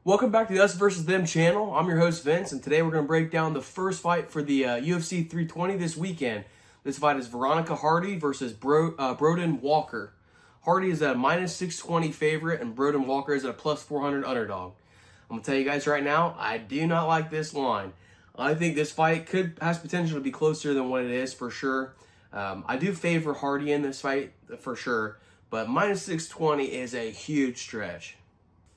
Welcome back to the Us versus Them channel. I'm your host Vince, and today we're going to break down the first fight for the UFC 320 this weekend. This fight is Veronica Hardy versus Brogan Walker. Hardy is a minus 620 favorite, and Brogan Walker is at a plus 400 underdog. I'm going to tell you guys right now, I do not like this line. I think this fight has potential to be closer than what it is for sure. I do favor Hardy in this fight for sure, but minus 620 is a huge stretch.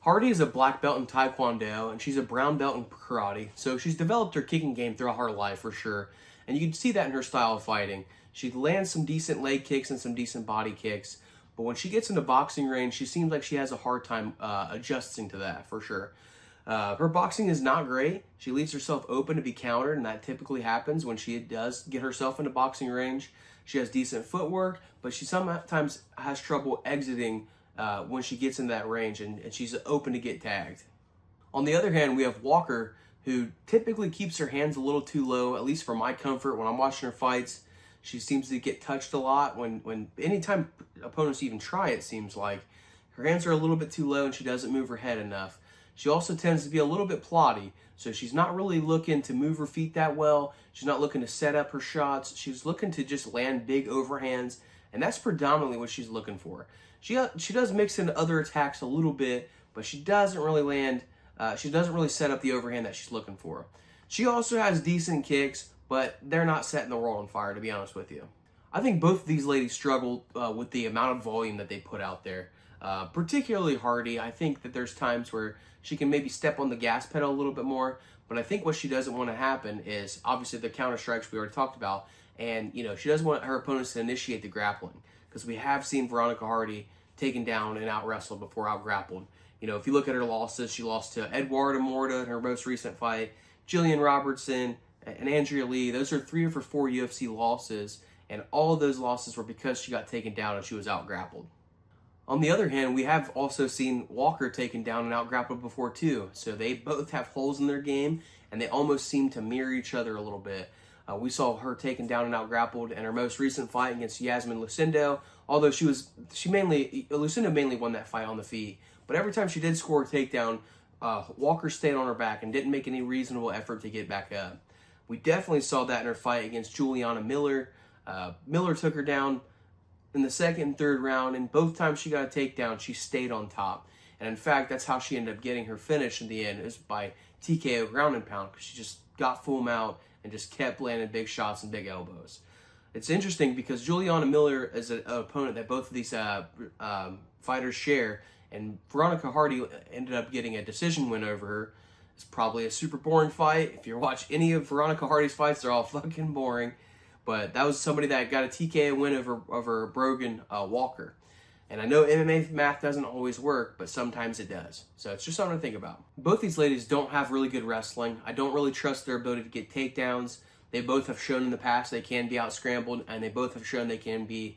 Hardy is a black belt in Taekwondo, and she's a brown belt in karate, so she's developed her kicking game throughout her life for sure, and you can see that in her style of fighting. She lands some decent leg kicks and some decent body kicks, but when she gets into boxing range, she seems like she has a hard time adjusting to that for sure. Her boxing is not great. She leaves herself open to be countered, and that typically happens when she does get herself into boxing range. She has decent footwork, but she sometimes has trouble exiting when she gets in that range, and she's open to get tagged. On the other hand, we have Walker, who typically keeps her hands a little too low, at least for my comfort. When I'm watching her fights, she seems to get touched a lot. Anytime opponents even try, it seems like her hands are a little bit too low and she doesn't move her head enough. She also tends to be a little bit plotty, so she's not really looking to move her feet that well. She's not looking to set up her shots. She's looking to just land big overhands, and that's predominantly what she's looking for. She does mix in other attacks a little bit, but she doesn't really land. She doesn't really set up the overhand that she's looking for. She also has decent kicks, but they're not setting the world on fire, to be honest with you. I think both of these ladies struggle with the amount of volume that they put out there. Particularly Hardy, I think that there's times where she can maybe step on the gas pedal a little bit more, but I think what she doesn't want to happen is obviously the counter strikes we already talked about, and she doesn't want her opponents to initiate the grappling, because we have seen Veronica Hardy taken down and out wrestled before out grappled. If you look at her losses, she lost to Eduarda Morta in her most recent fight, Jillian Robertson, and Andrea Lee. Those are 3 of her 4 UFC losses, and all of those losses were because she got taken down and she was out grappled. On the other hand, we have also seen Walker taken down and out grappled before too. So they both have holes in their game, and they almost seem to mirror each other a little bit. We saw her taken down and out grappled in her most recent fight against Yasmin Lucindo, although Lucindo mainly won that fight on the feet. But every time she did score a takedown, Walker stayed on her back and didn't make any reasonable effort to get back up. We definitely saw that in her fight against Juliana Miller. Miller took her down in the second and third round, and both times she got a takedown, she stayed on top. And in fact, that's how she ended up getting her finish in the end, is by TKO ground and pound, because she just got full mount and just kept landing big shots and big elbows. It's interesting because Juliana Miller is an opponent that both of these fighters share, and Veronica Hardy ended up getting a decision win over her. It's probably a super boring fight. If you watch any of Veronica Hardy's fights, they're all fucking boring. But that was somebody that got a TKO win over Brogan Walker. And I know MMA math doesn't always work, but sometimes it does. So it's just something to think about. Both these ladies don't have really good wrestling. I don't really trust their ability to get takedowns. They both have shown in the past they can be out-scrambled, and they both have shown they can be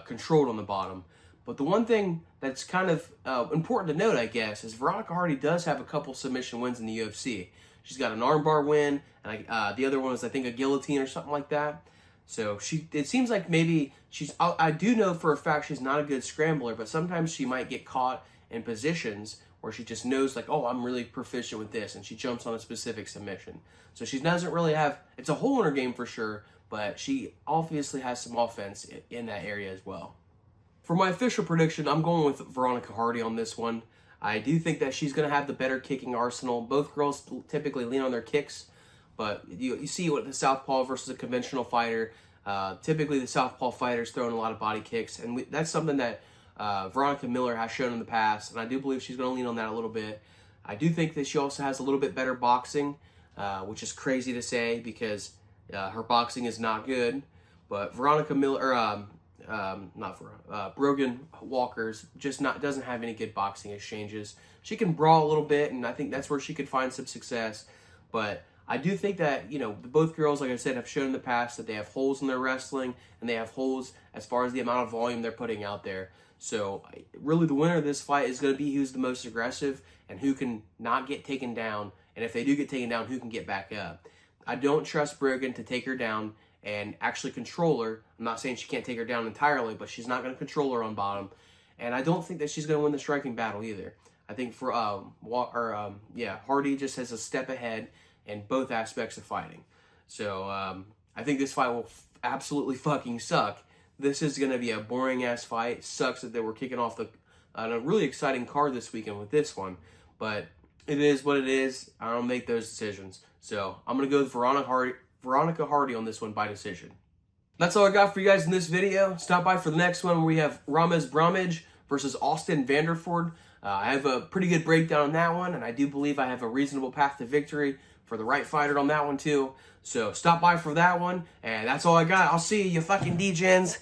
controlled on the bottom. But the one thing that's kind of important to note, I guess, is Veronica Hardy does have a couple submission wins in the UFC. She's got an armbar win, and the other one was, I think, a guillotine or something like that. So it seems like maybe I do know for a fact she's not a good scrambler, but sometimes she might get caught in positions where she just knows, like, oh, I'm really proficient with this, and she jumps on a specific submission. So she doesn't really have, it's a hole in her game for sure, but she obviously has some offense in that area as well. For my official prediction, I'm going with Veronica Hardy on this one. I do think that she's going to have the better kicking arsenal. Both girls typically lean on their kicks, but you see what the southpaw versus a conventional fighter. Typically, the southpaw fighter's throwing a lot of body kicks, and that's something that Veronica Miller has shown in the past, and I do believe she's going to lean on that a little bit. I do think that she also has a little bit better boxing, which is crazy to say because her boxing is not good. But Veronica Miller, Brogan Walker's doesn't have any good boxing exchanges. She can brawl a little bit, and I think that's where she could find some success. But I do think that, both girls, like I said, have shown in the past that they have holes in their wrestling, and they have holes as far as the amount of volume they're putting out there. So really the winner of this fight is going to be who's the most aggressive and who can not get taken down. And if they do get taken down, who can get back up. I don't trust Brogan to take her down and actually control her. I'm not saying she can't take her down entirely, but she's not going to control her on bottom. And I don't think that she's going to win the striking battle either. I think for Hardy just has a step ahead in both aspects of fighting. So I think this fight will absolutely fucking suck. This is going to be a boring ass fight. Sucks that they were kicking off a really exciting card this weekend with this one, but it is what it is. I don't make those decisions. So I'm going to go with Veronica Hardy on this one by decision. That's all I got for you guys in this video. Stop by for the next one where we have Rames Bromwich versus Austin Vanderford. I have a pretty good breakdown on that one, and I do believe I have a reasonable path to victory for the right fighter on that one too. So stop by for that one, and that's all I got. I'll see you fucking D-gens.